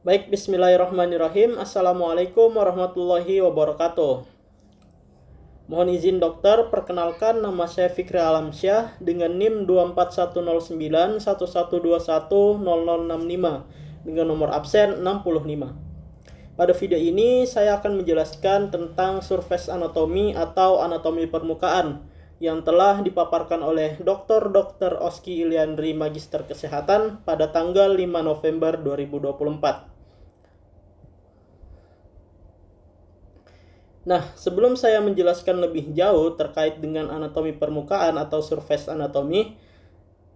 Baik, bismillahirrahmanirrahim. Assalamualaikum warahmatullahi wabarakatuh. Mohon izin dokter, perkenalkan nama saya Fikri Alamsyah dengan NIM 2410911210065 dengan nomor absen 65. Pada video ini saya akan menjelaskan tentang surface anatomy atau anatomi permukaan yang telah dipaparkan oleh Dr. Oski Iliandri Magister Kesehatan pada tanggal 5 November 2024. Nah, sebelum saya menjelaskan lebih jauh terkait dengan anatomi permukaan atau surface anatomy,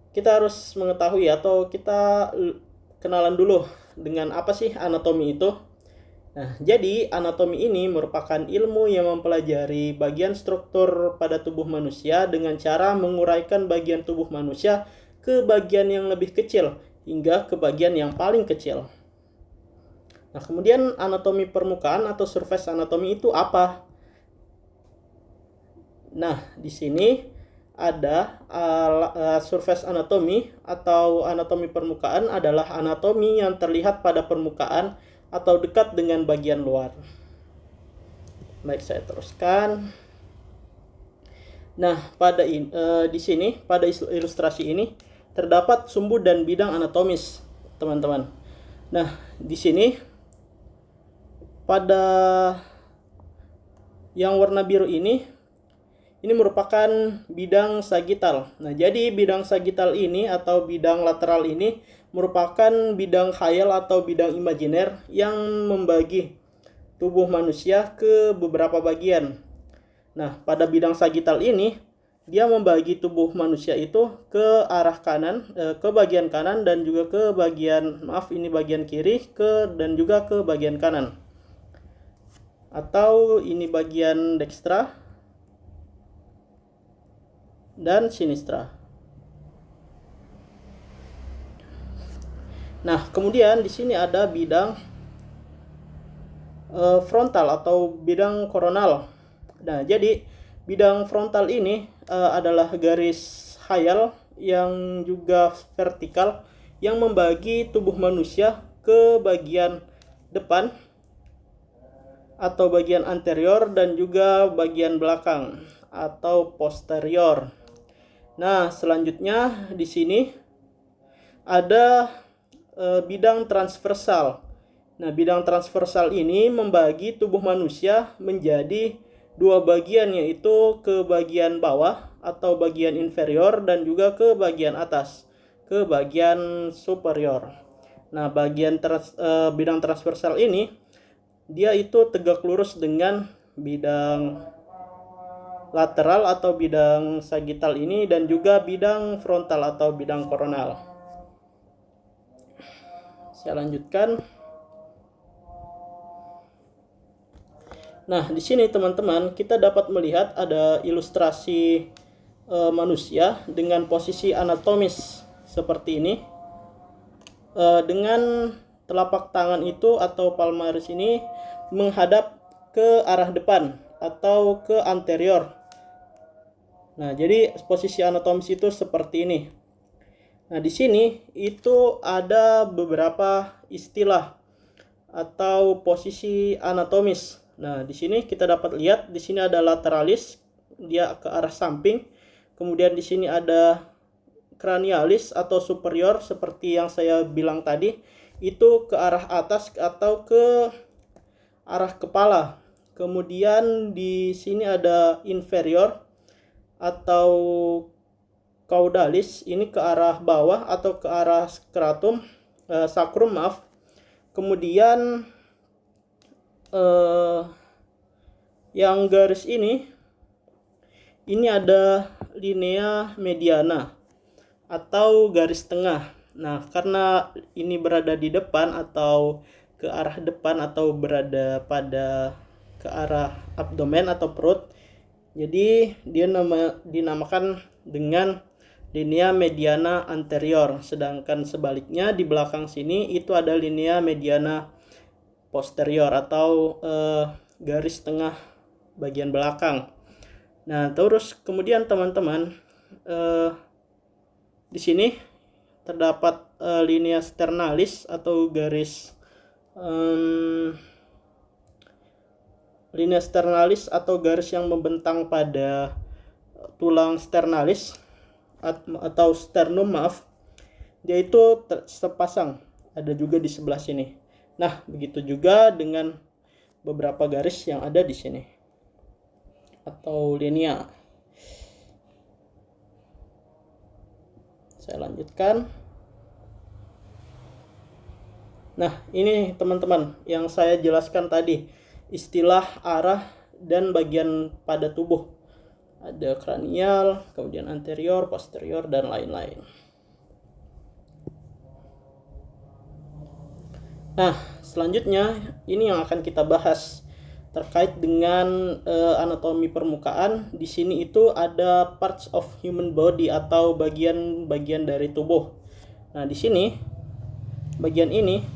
kita harus mengetahui atau kita kenalan dulu dengan apa sih anatomi itu. Nah, jadi anatomi ini merupakan ilmu yang mempelajari bagian struktur pada tubuh manusia dengan cara menguraikan bagian tubuh manusia ke bagian yang lebih kecil hingga ke bagian yang paling kecil. Nah, kemudian anatomi permukaan atau surface anatomy itu apa? Nah, di sini ada surface anatomy atau anatomi permukaan adalah anatomi yang terlihat pada permukaan atau dekat dengan bagian luar. Baik, saya teruskan. Nah, di sini pada ilustrasi ini terdapat sumbu dan bidang anatomis, teman-teman. Nah, di sini pada yang warna biru ini merupakan bidang sagital. Nah, jadi bidang sagital ini atau bidang lateral ini merupakan bidang khayal atau bidang imajiner yang membagi tubuh manusia ke beberapa bagian. Nah, pada bidang sagital ini dia membagi tubuh manusia itu ke arah kanan, ke bagian kanan dan juga ke bagian kiri dan juga ke bagian kanan. Atau ini bagian dekstra dan sinistra. Nah, kemudian di sini ada bidang frontal atau bidang koronal. Nah, jadi bidang frontal ini adalah garis khayal yang juga vertikal yang membagi tubuh manusia ke bagian depan atau bagian anterior dan juga bagian belakang atau posterior. Nah, selanjutnya di sini ada bidang transversal. Nah, bidang transversal ini membagi tubuh manusia menjadi dua bagian, yaitu ke bagian bawah atau bagian inferior dan juga ke bagian atas, ke bagian superior. Nah, bidang transversal ini dia itu tegak lurus dengan bidang lateral atau bidang sagital ini dan juga bidang frontal atau bidang koronal. Saya lanjutkan. Nah, di sini teman-teman kita dapat melihat ada ilustrasi manusia dengan posisi anatomis seperti ini. Dengan telapak tangan itu atau palmaris ini menghadap ke arah depan atau ke anterior. Nah, jadi posisi anatomis itu seperti ini. Nah, di sini itu ada beberapa istilah atau posisi anatomis. Nah, di sini kita dapat lihat di sini ada lateralis, dia ke arah samping. Kemudian di sini ada cranialis atau superior seperti yang saya bilang tadi, itu ke arah atas atau ke arah kepala. Kemudian di sini ada inferior atau caudalis, ini ke arah bawah atau ke arah sacrum maaf. Kemudian yang garis ini ada linea mediana atau garis tengah. Nah, karena ini berada di depan atau ke arah depan atau berada ke arah abdomen atau perut, jadi dia dinamakan dengan linea mediana anterior. Sedangkan sebaliknya di belakang sini itu ada linea mediana posterior atau garis tengah bagian belakang. Nah, terus kemudian teman-teman di sini terdapat linea sternalis atau garis linea sternalis atau garis yang membentang pada tulang sternalis atau sternum, maaf, dia itu sepasang, ada juga di sebelah sini. Nah, begitu juga dengan beberapa garis yang ada di sini atau linea. Saya lanjutkan. Nah, ini teman-teman yang saya jelaskan tadi, istilah arah dan bagian pada tubuh. Ada kranial, kemudian anterior, posterior, dan lain-lain. Nah, selanjutnya ini yang akan kita bahas terkait dengan anatomi permukaan. Di sini itu ada parts of human body atau bagian-bagian dari tubuh. Nah, di sini bagian ini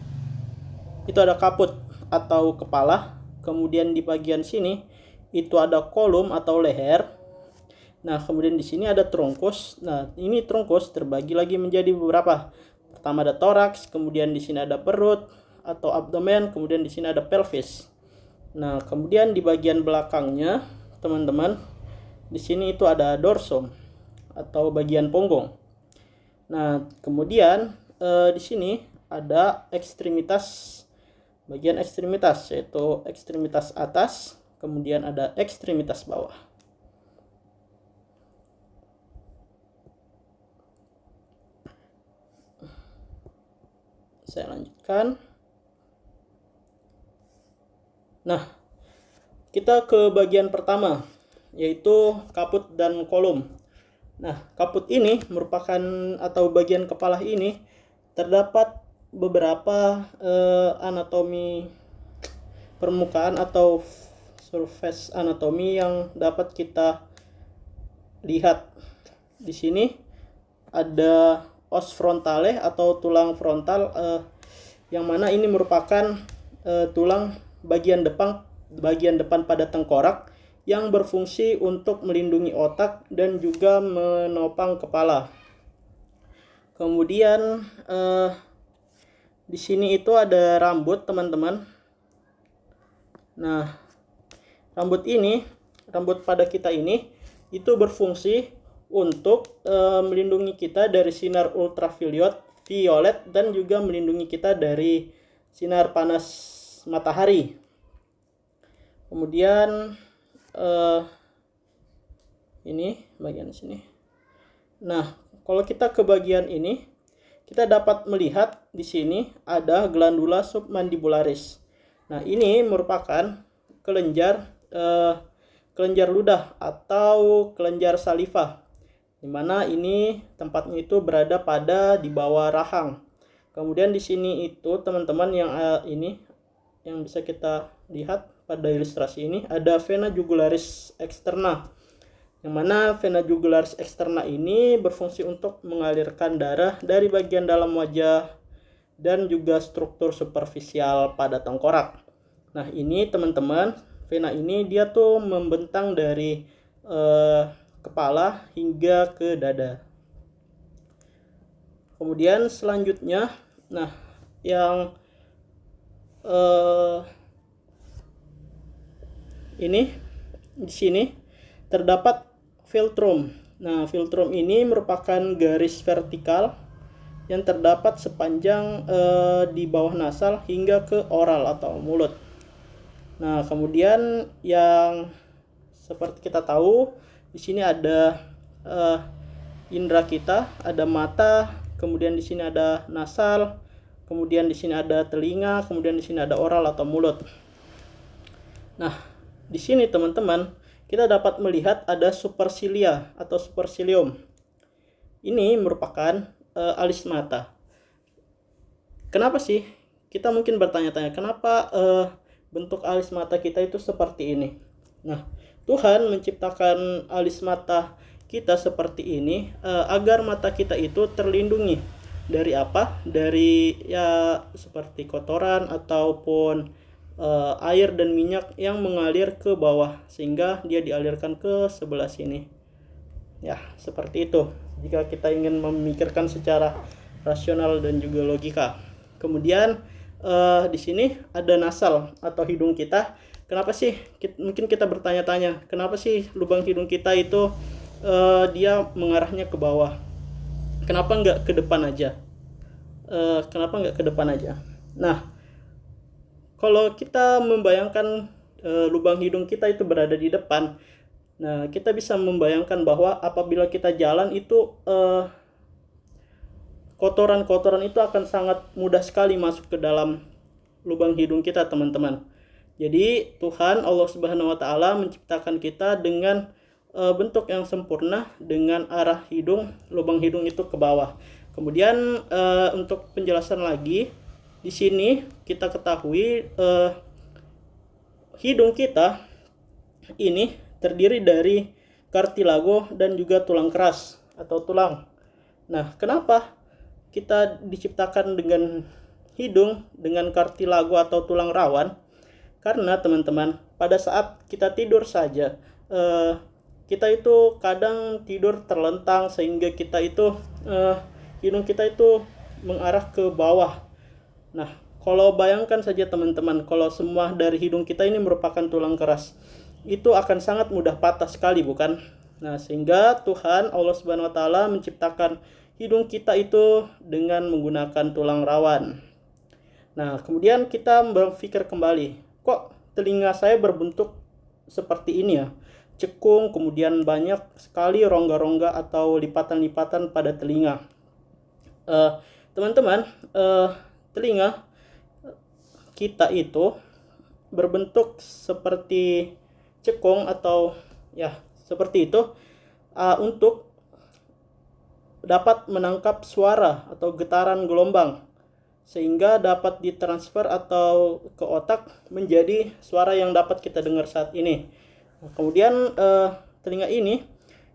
itu ada kaput atau kepala. Kemudian di bagian sini itu ada kolum atau leher. Nah, kemudian di sini ada trunkus. Nah, ini trunkus terbagi lagi menjadi beberapa. Pertama ada toraks, kemudian di sini ada perut atau abdomen, kemudian di sini ada pelvis. Nah, kemudian di bagian belakangnya, teman-teman, di sini itu ada dorsum atau bagian punggung. Nah, kemudian di sini ada ekstremitas, bagian ekstremitas, yaitu ekstremitas atas, kemudian ada ekstremitas bawah. Saya lanjutkan. Nah, kita ke bagian pertama, yaitu kaput dan kolum. Nah, kaput ini merupakan, atau bagian kepala ini, terdapat beberapa anatomi permukaan atau surface anatomi yang dapat kita lihat. Di sini ada os frontale atau tulang frontal, yang mana ini merupakan tulang bagian depan pada tengkorak yang berfungsi untuk melindungi otak dan juga menopang kepala. Kemudian di sini itu ada rambut, teman-teman. Nah, rambut pada kita ini itu berfungsi untuk melindungi kita dari sinar ultraviolet dan juga melindungi kita dari sinar panas matahari. Kemudian ini bagian sini. Nah, kalau kita ke bagian ini, kita dapat melihat di sini ada glandula submandibularis. Nah, ini merupakan kelenjar ludah atau kelenjar saliva, di mana ini tempatnya itu berada pada di bawah rahang. Kemudian di sini itu, teman-teman, yang ini yang bisa kita lihat pada ilustrasi ini, ada vena jugularis externa, yang mana vena jugularis externa ini berfungsi untuk mengalirkan darah dari bagian dalam wajah dan juga struktur superficial pada tengkorak. Nah, ini teman-teman, vena ini dia tuh membentang dari kepala hingga ke dada. Kemudian selanjutnya, nah, yang ini di sini terdapat filtrum. Nah, filtrum ini merupakan garis vertikal yang terdapat sepanjang di bawah nasal hingga ke oral atau mulut. Nah, kemudian yang seperti kita tahu, di sini ada indera kita, ada mata, kemudian di sini ada nasal, kemudian di sini ada telinga, kemudian di sini ada oral atau mulut. Nah, di sini teman-teman, kita dapat melihat ada supercilia atau supercilium. Ini merupakan alis mata. Kenapa sih? Kita mungkin bertanya-tanya, kenapa bentuk alis mata kita itu seperti ini? Nah, Tuhan menciptakan alis mata kita seperti ini agar mata kita itu terlindungi dari apa? Dari ya seperti kotoran ataupun air dan minyak yang mengalir ke bawah, sehingga dia dialirkan ke sebelah sini. Ya, seperti itu jika kita ingin memikirkan secara rasional dan juga logika. Kemudian di sini ada nasal atau hidung kita. Kenapa sih? Mungkin kita bertanya-tanya, kenapa sih lubang hidung kita itu dia mengarahnya ke bawah? Kenapa nggak ke depan aja? Kenapa nggak ke depan aja? Nah, kalau kita membayangkan lubang hidung kita itu berada di depan, nah kita bisa membayangkan bahwa apabila kita jalan itu kotoran-kotoran itu akan sangat mudah sekali masuk ke dalam lubang hidung kita, teman-teman. Jadi Tuhan Allah Subhanahu wa taala menciptakan kita dengan bentuk yang sempurna dengan arah lubang hidung itu ke bawah. Kemudian untuk penjelasan lagi, di sini kita ketahui hidung kita ini terdiri dari kartilago dan juga tulang keras atau tulang. Nah, kenapa kita diciptakan dengan hidung dengan kartilago atau tulang rawan? Karena teman-teman, pada saat kita tidur saja, kita itu kadang tidur terlentang sehingga kita itu hidung kita itu mengarah ke bawah. Nah, kalau bayangkan saja teman-teman, kalau semua dari hidung kita ini merupakan tulang keras, itu akan sangat mudah patah sekali, bukan? Nah, sehingga Tuhan Allah Subhanahu wa taala menciptakan hidung kita itu dengan menggunakan tulang rawan. Nah, kemudian kita berpikir kembali, kok telinga saya berbentuk seperti ini ya? Cekung, kemudian banyak sekali rongga-rongga atau lipatan-lipatan pada telinga. Teman-teman, telinga kita itu berbentuk seperti cekung atau ya seperti itu untuk dapat menangkap suara atau getaran gelombang sehingga dapat ditransfer atau ke otak menjadi suara yang dapat kita dengar saat ini. Kemudian telinga ini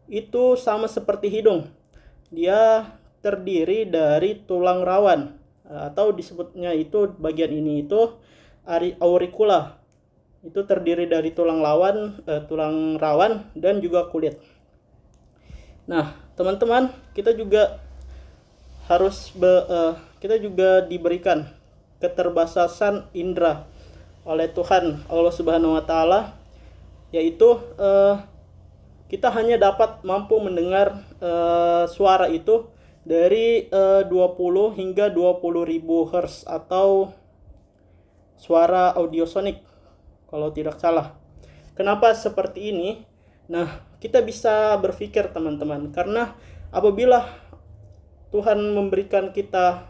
itu sama seperti hidung, dia terdiri dari tulang rawan atau disebutnya itu bagian ini itu auricula. Itu terdiri dari tulang rawan dan juga kulit. Nah, teman-teman, kita juga diberikan keterbatasan indera oleh Tuhan Allah Subhanahu wa taala, yaitu kita hanya dapat mampu mendengar suara itu dari 20 hingga 20.000 Hz atau suara audiosonik kalau tidak salah. Kenapa seperti ini? Nah, kita bisa berpikir teman-teman, karena apabila Tuhan memberikan kita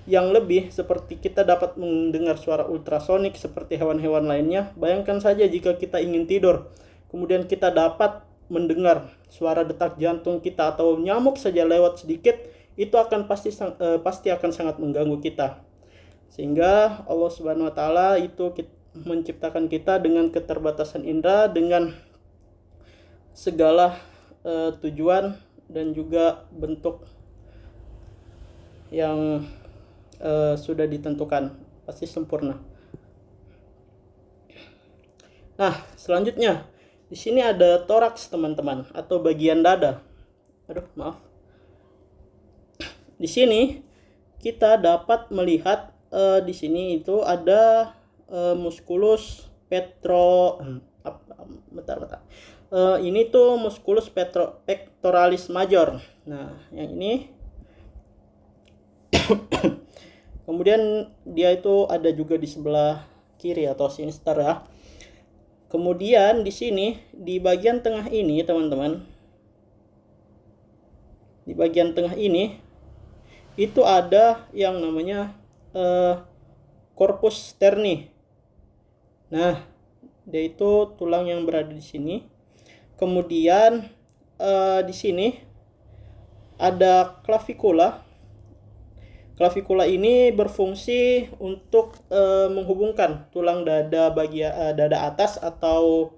yang lebih, seperti kita dapat mendengar suara ultrasonik seperti hewan-hewan lainnya, bayangkan saja jika kita ingin tidur, kemudian kita dapat mendengar suara detak jantung kita atau nyamuk saja lewat sedikit, itu akan pasti akan sangat mengganggu kita. Sehingga Allah Subhanahu wa taala itu menciptakan kita dengan keterbatasan indera, dengan segala tujuan dan juga bentuk yang sudah ditentukan, pasti sempurna. Nah, selanjutnya di sini ada toraks teman-teman atau bagian dada. Di sini kita dapat melihat di sini itu ada musculus ini tuh musculus pectoralis major. Nah, yang ini kemudian dia itu ada juga di sebelah kiri atau sinister ya. Kemudian di sini di bagian tengah ini teman-teman, di bagian tengah ini itu ada yang namanya corpus sterni. Nah, dia itu tulang yang berada di sini. Kemudian di sini ada clavicula. Clavicula ini berfungsi untuk menghubungkan tulang dada bagian dada atas atau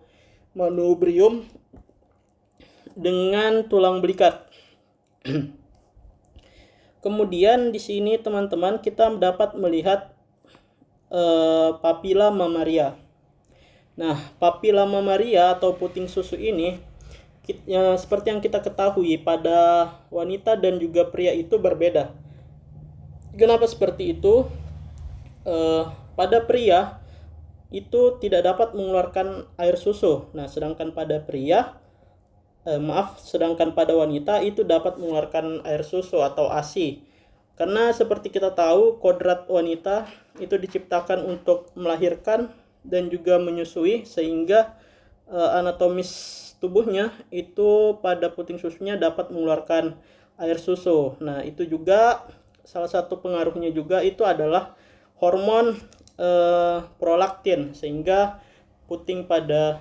manubrium dengan tulang belikat. Kemudian di sini teman-teman kita dapat melihat papilla mamaria. Nah, papilla mamaria atau puting susu ini seperti yang kita ketahui pada wanita dan juga pria itu berbeda. Kenapa seperti itu? Pada pria itu tidak dapat mengeluarkan air susu. Nah, sedangkan pada wanita itu dapat mengeluarkan air susu atau ASI. Karena seperti kita tahu, kodrat wanita itu diciptakan untuk melahirkan dan juga menyusui, sehingga anatomis tubuhnya itu pada puting susunya dapat mengeluarkan air susu. Nah, itu juga salah satu pengaruhnya juga itu adalah hormon prolaktin, sehingga puting pada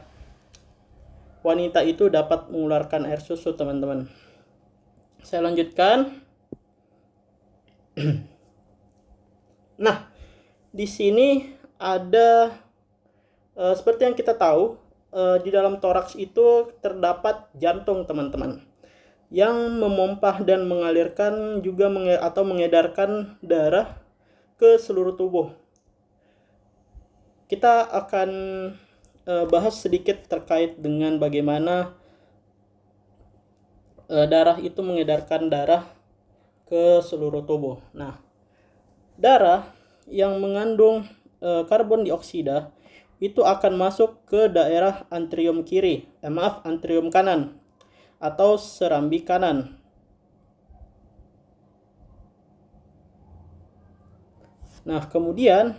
wanita itu dapat mengeluarkan air susu, teman-teman. Saya lanjutkan. Nah, di sini ada seperti yang kita tahu, di dalam toraks itu terdapat jantung, teman-teman, yang memompah dan mengalirkan juga atau mengedarkan darah ke seluruh tubuh. Kita akan bahas sedikit terkait dengan bagaimana darah itu mengedarkan darah ke seluruh tubuh. Nah, darah yang mengandung karbon dioksida itu akan masuk ke daerah antrium antrium kanan atau serambi kanan. Nah, kemudian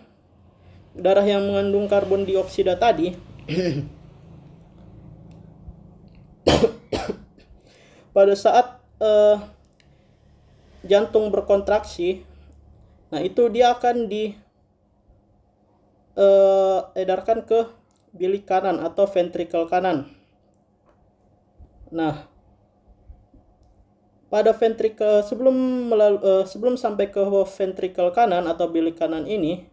darah yang mengandung karbon dioksida tadi pada saat jantung berkontraksi, nah itu dia akan edarkan ke bilik kanan atau ventrikel kanan. Nah, pada ventrikel sebelum sampai ke ventrikel kanan atau bilik kanan ini,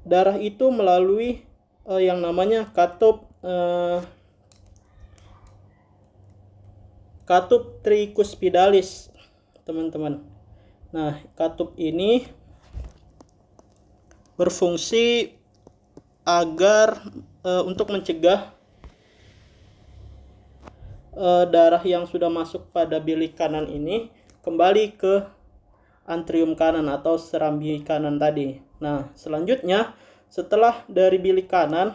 darah itu melalui yang namanya katup tricuspidalis, teman-teman. Nah, katup ini berfungsi agar untuk mencegah darah yang sudah masuk pada bilik kanan ini kembali ke antrium kanan atau serambi kanan tadi. Nah, selanjutnya setelah dari bilik kanan,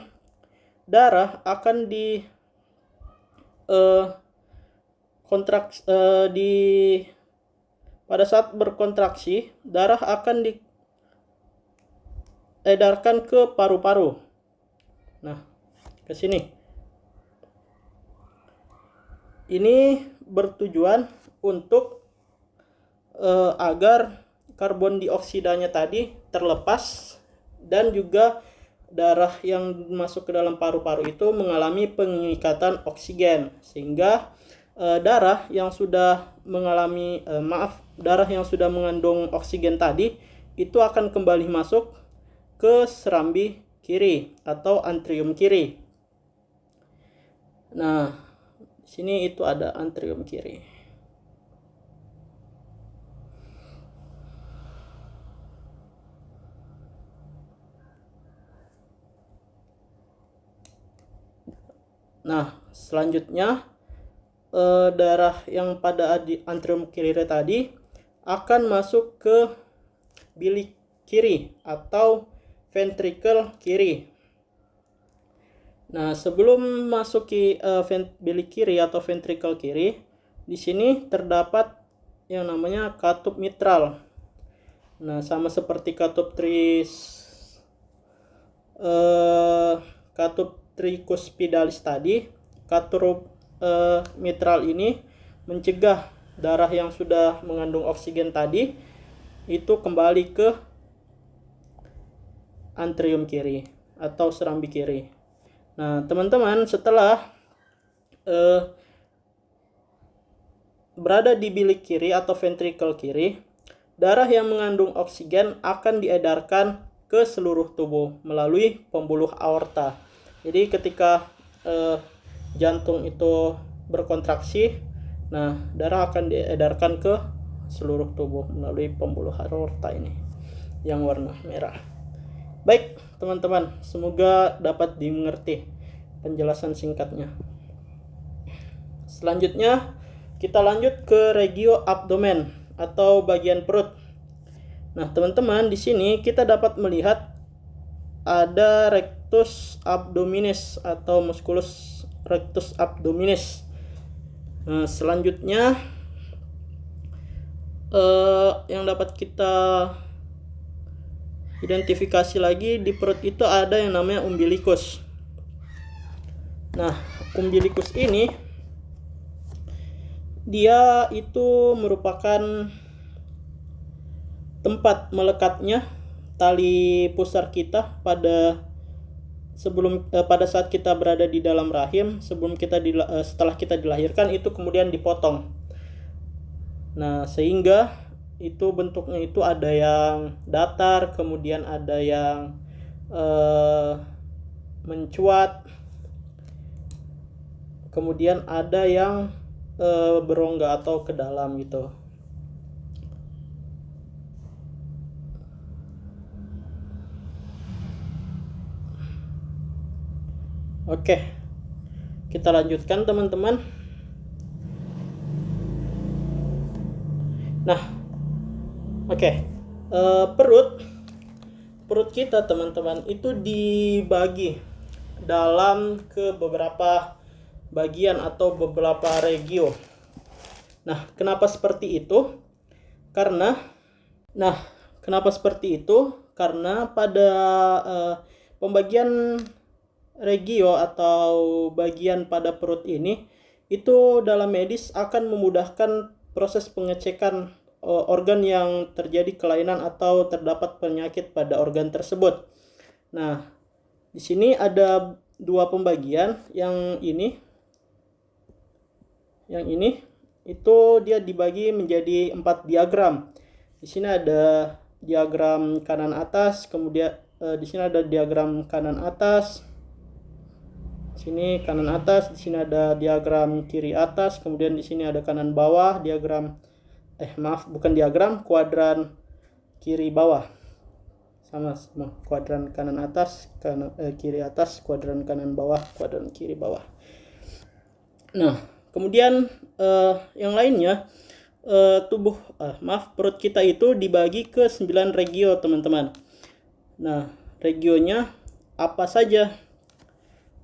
darah akan pada saat berkontraksi, darah akan diedarkan ke paru-paru. Nah, ke sini. Ini bertujuan untuk agar karbon dioksidanya tadi terlepas, dan juga darah yang masuk ke dalam paru-paru itu mengalami pengikatan oksigen, sehingga darah yang sudah mengandung oksigen tadi itu akan kembali masuk ke serambi kiri atau antrium kiri. Nah, di sini itu ada antrium kiri. Nah, selanjutnya darah yang pada antrium kiri tadi akan masuk ke bilik kiri atau ventrikel kiri. Nah, sebelum masuki bilik kiri atau ventrikel kiri, di sini terdapat yang namanya katup mitral. Nah, sama seperti katup tricuspidalis tadi, katup mitral ini mencegah darah yang sudah mengandung oksigen tadi itu kembali ke antrium kiri atau serambi kiri. Nah, teman-teman, setelah berada di bilik kiri atau ventrikel kiri, darah yang mengandung oksigen akan diedarkan ke seluruh tubuh melalui pembuluh aorta. Jadi ketika jantung itu berkontraksi, nah darah akan diedarkan ke seluruh tubuh melalui pembuluh aorta ini yang warna merah. Baik, teman-teman, semoga dapat dimengerti penjelasan singkatnya. Selanjutnya kita lanjut ke regio abdomen atau bagian perut. Nah, teman-teman, di sini kita dapat melihat ada rectus abdominis atau musculus rectus abdominis. Nah, selanjutnya yang dapat kita identifikasi lagi di perut itu ada yang namanya umbilicus. Nah, umbilicus ini dia itu merupakan tempat melekatnya tali pusar kita pada saat kita berada di dalam rahim, setelah kita dilahirkan itu kemudian dipotong. Nah, sehingga itu bentuknya itu ada yang datar, kemudian ada yang mencuat, kemudian ada yang berongga atau ke dalam gitu. Oke, kita lanjutkan teman-teman. Nah, oke, perut kita teman-teman itu dibagi dalam ke beberapa bagian atau beberapa regio. Nah, kenapa seperti itu? Karena pada pembagian regio atau bagian pada perut ini itu dalam medis akan memudahkan proses pengecekan organ yang terjadi kelainan atau terdapat penyakit pada organ tersebut. Nah, di sini ada dua pembagian. Yang ini itu dia dibagi menjadi 4 diagram. Di sini ada diagram kanan atas, kemudian di sini ada diagram kanan atas. Sini kanan atas, di sini ada diagram kiri atas, kemudian di sini ada kanan bawah, kuadran kiri bawah. Sama kuadran kanan atas, kiri atas, kuadran kanan bawah, kuadran kiri bawah. Nah, kemudian yang lainnya perut kita itu dibagi ke 9 regio, teman-teman. Nah, regionya apa saja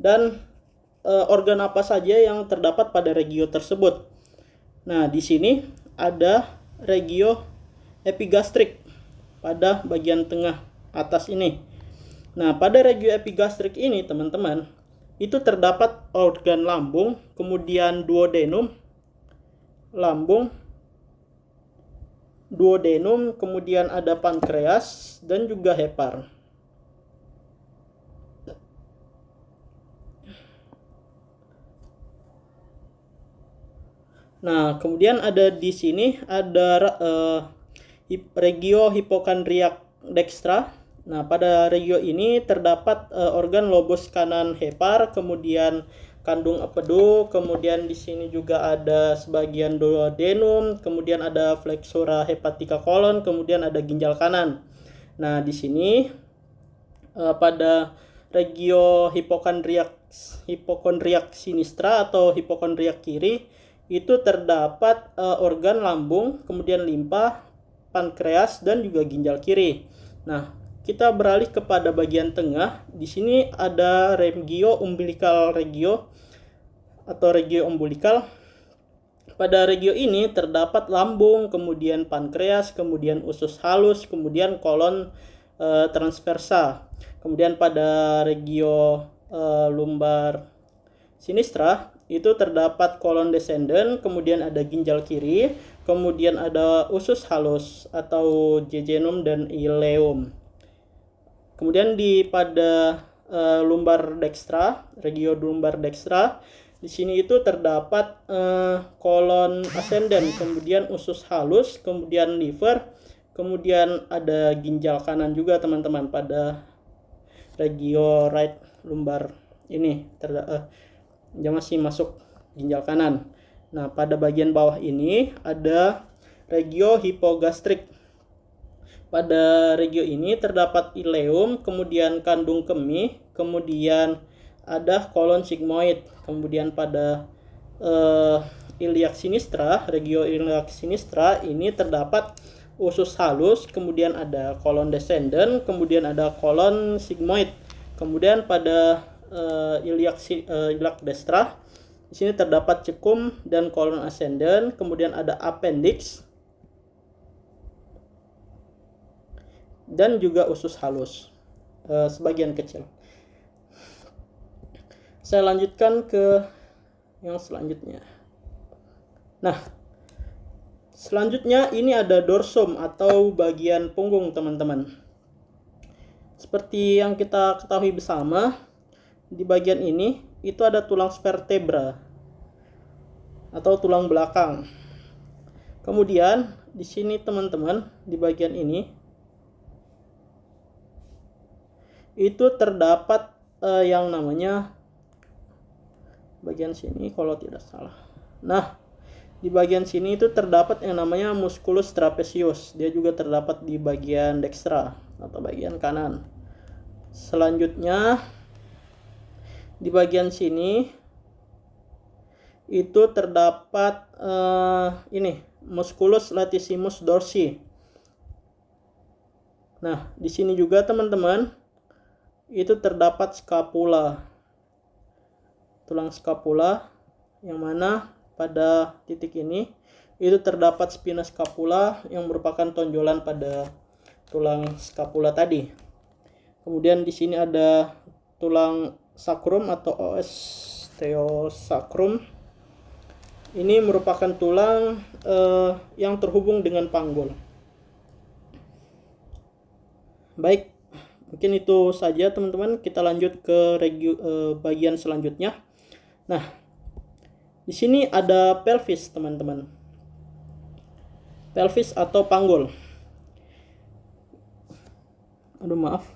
dan organ apa saja yang terdapat pada regio tersebut. Nah, di sini ada regio epigastrik pada bagian tengah atas ini. Nah, pada regio epigastrik ini, teman-teman, itu terdapat organ lambung, kemudian duodenum, kemudian ada pankreas dan juga hepar. Nah, kemudian ada di sini ada regio hipokondriak dextra. Nah, pada regio ini terdapat organ lobus kanan hepar, kemudian kandung empedu, kemudian di sini juga ada sebagian duodenum, kemudian ada flexura hepatica kolon, kemudian ada ginjal kanan. Nah, di sini pada regio hipokondriak sinistra atau hipokondriak kiri itu terdapat organ lambung, kemudian limpa, pankreas dan juga ginjal kiri. Nah, kita beralih kepada bagian tengah. Di sini ada regio umbilical regio atau regio umbilical. Pada regio ini terdapat lambung, kemudian pankreas, kemudian usus halus, kemudian kolon transversa. Kemudian pada regio lumbar sinistra itu terdapat kolon descendant, kemudian ada ginjal kiri, kemudian ada usus halus atau jejunum dan ileum. Kemudian pada lumbar dextra, regio lumbar dextra, di sini itu terdapat kolon ascendant, kemudian usus halus, kemudian liver, kemudian ada ginjal kanan juga, teman-teman, pada regio right lumbar ini dia masih masuk ginjal kanan. Nah, pada bagian bawah ini ada regio hipogastrik. Pada regio ini terdapat ileum, kemudian kandung kemih, kemudian ada kolon sigmoid. Kemudian pada iliac sinistra, regio iliac sinistra ini terdapat usus halus, kemudian ada kolon descendant, kemudian ada kolon sigmoid. Kemudian pada iliac destra di sini terdapat cecum dan kolon ascendant, kemudian ada appendix dan juga usus halus sebagian kecil. Saya lanjutkan ke yang selanjutnya. Nah, selanjutnya ini ada dorsum atau bagian punggung, teman-teman. Seperti yang kita ketahui bersama, di bagian ini itu ada tulang vertebra atau tulang belakang. Kemudian di sini, teman-teman, di bagian ini itu terdapat yang namanya bagian sini kalau tidak salah. Nah, di bagian sini itu terdapat yang namanya musculus trapezius. Dia juga terdapat di bagian dextra atau bagian kanan. Selanjutnya di bagian sini itu terdapat ini musculus latissimus dorsi. Nah, di sini juga, teman-teman, itu terdapat scapula. Tulang scapula yang mana pada titik ini itu terdapat spina scapula yang merupakan tonjolan pada tulang scapula tadi. Kemudian di sini ada tulang sacrum atau osteosacrum. Ini merupakan tulang yang terhubung dengan panggul. Baik, mungkin itu saja, teman-teman. Kita lanjut ke bagian selanjutnya. Nah, di sini ada pelvis, teman-teman. Pelvis atau panggul. Aduh, maaf.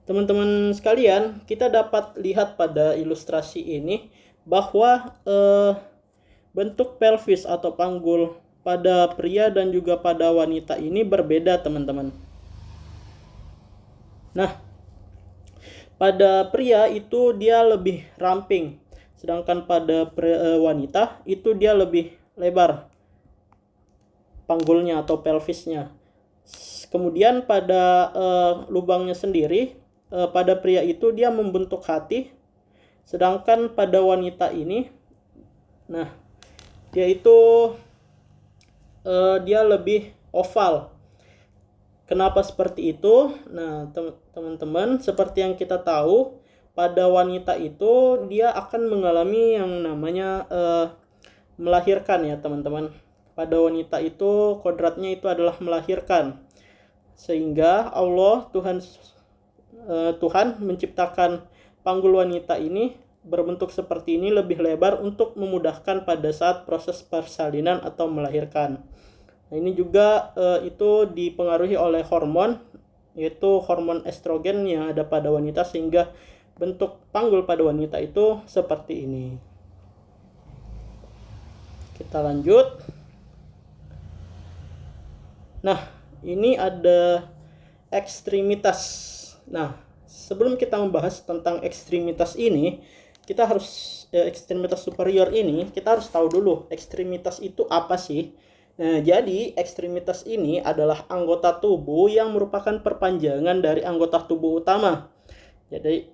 Teman-teman sekalian, kita dapat lihat pada ilustrasi ini bahwa bentuk pelvis atau panggul pada pria dan juga pada wanita ini berbeda, teman-teman. Nah, pada pria itu dia lebih ramping, sedangkan pada wanita itu dia lebih lebar panggulnya atau pelvisnya. Kemudian pada lubangnya sendiri, pada pria itu dia membentuk hati, sedangkan pada wanita ini, nah, dia itu dia lebih oval. Kenapa seperti itu? Nah, teman-teman, seperti yang kita tahu, pada wanita itu dia akan mengalami yang namanya melahirkan, ya, teman-teman. Pada wanita itu kodratnya itu adalah melahirkan. Sehingga Allah Tuhan menciptakan panggul wanita ini berbentuk seperti ini, lebih lebar untuk memudahkan pada saat proses persalinan atau melahirkan. Nah, ini juga itu dipengaruhi oleh hormon, yaitu hormon estrogen yang ada pada wanita, sehingga bentuk panggul pada wanita itu seperti ini. Kita lanjut. Nah, ini ada ekstremitas. Nah, sebelum kita membahas tentang ekstremitas ini, kita harus ekstremitas superior ini, kita harus tahu dulu ekstremitas itu apa sih. Nah, jadi ekstremitas ini adalah anggota tubuh yang merupakan perpanjangan dari anggota tubuh utama. Jadi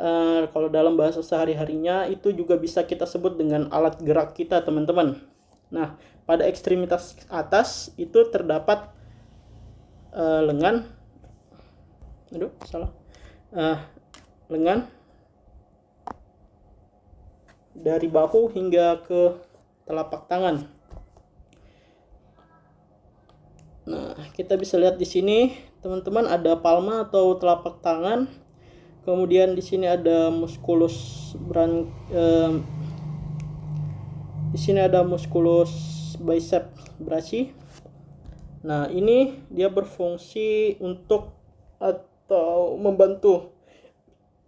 kalau dalam bahasa sehari-harinya itu juga bisa kita sebut dengan alat gerak kita, teman-teman. Nah, pada ekstremitas atas itu terdapat lengan. Lengan dari bahu hingga ke telapak tangan. Nah, kita bisa lihat di sini, teman-teman, ada palma atau telapak tangan. Kemudian di sini ada musculus di sini ada musculus bicep brachii. Nah, ini dia berfungsi untuk atau membantu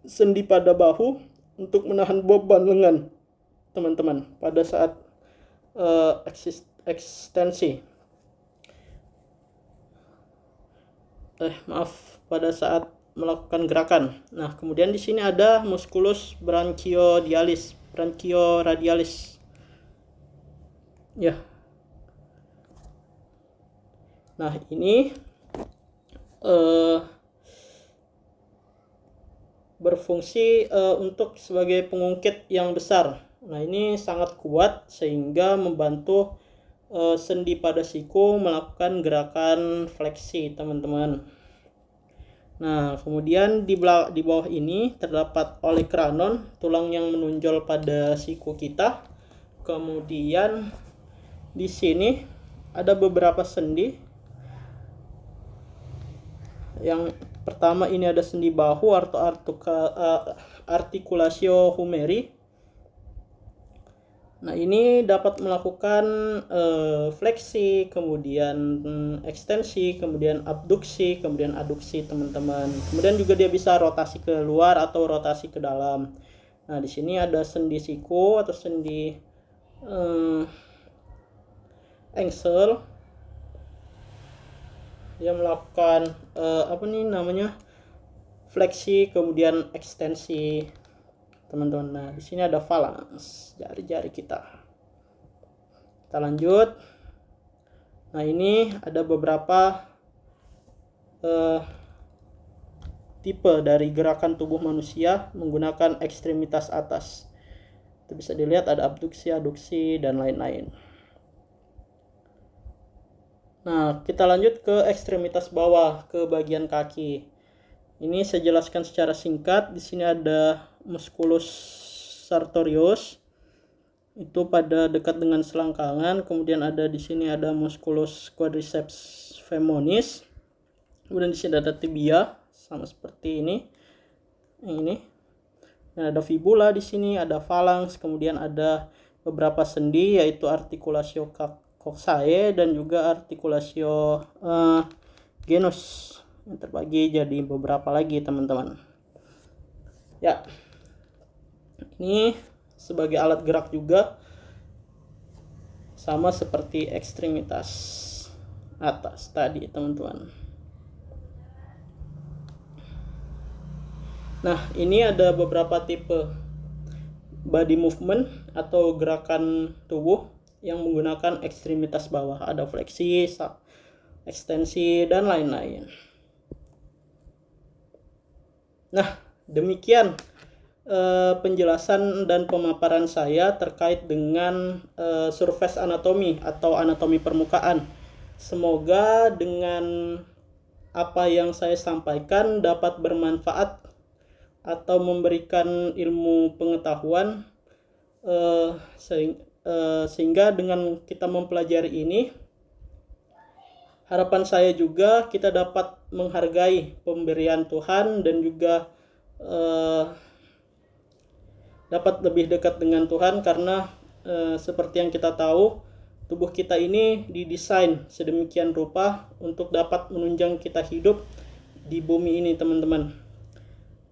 sendi pada bahu untuk menahan beban lengan, teman-teman, pada saat ekstensi. Pada saat melakukan gerakan. Nah, kemudian di sini ada musculus branchioradialis. Ya. Nah, ini berfungsi untuk sebagai pengungkit yang besar. Nah, ini sangat kuat sehingga membantu sendi pada siku melakukan gerakan fleksi, teman-teman. Nah, kemudian di bawah ini terdapat olecranon, tulang yang menonjol pada siku kita. Kemudian di sini ada beberapa sendi. Yang pertama ini ada sendi bahu atau articulatio humeri. Nah, ini dapat melakukan fleksi, kemudian ekstensi, kemudian abduksi, kemudian aduksi, teman-teman. Kemudian juga dia bisa rotasi ke luar atau rotasi ke dalam. Nah, di sini ada sendi siku atau sendi engsel yang melakukan fleksi, kemudian ekstensi, teman-teman. Nah, di sini ada falanks, jari-jari kita. Kita lanjut. Nah, ini ada beberapa tipe dari gerakan tubuh manusia menggunakan ekstremitas atas. Itu bisa dilihat ada abduksi, aduksi, dan lain-lain. Nah, kita lanjut ke ekstremitas bawah, ke bagian kaki. Ini saya jelaskan secara singkat. Di sini ada musculus sartorius, itu pada dekat dengan selangkangan. Kemudian ada di sini ada musculus quadriceps femoris. Kemudian di sini ada tibia, sama seperti ini. Ini. Dan ada fibula di sini, ada phalanx, kemudian ada beberapa sendi yaitu articulatio coccygeae dan juga articulatio genus yang terbagi jadi beberapa lagi, teman-teman. Ya. Ini sebagai alat gerak juga sama seperti ekstremitas atas tadi, teman-teman. Nah, ini ada beberapa tipe body movement atau gerakan tubuh yang menggunakan ekstremitas bawah. Ada fleksi, ekstensi, dan lain-lain. Nah, demikian penjelasan dan pemaparan saya terkait dengan surface anatomy atau anatomi permukaan. Semoga dengan apa yang saya sampaikan dapat bermanfaat atau memberikan ilmu pengetahuan sehingga dengan kita mempelajari ini, harapan saya juga kita dapat menghargai pemberian Tuhan dan juga dapat lebih dekat dengan Tuhan, karena seperti yang kita tahu, tubuh kita ini didesain sedemikian rupa untuk dapat menunjang kita hidup di bumi ini, teman-teman.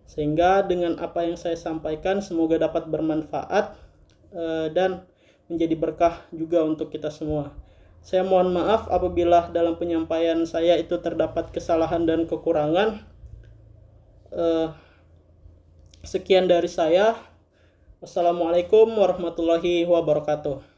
Sehingga dengan apa yang saya sampaikan semoga dapat bermanfaat dan menjadi berkah juga untuk kita semua. Saya mohon maaf apabila dalam penyampaian saya itu terdapat kesalahan dan kekurangan. Sekian dari saya. Wassalamualaikum warahmatullahi wabarakatuh.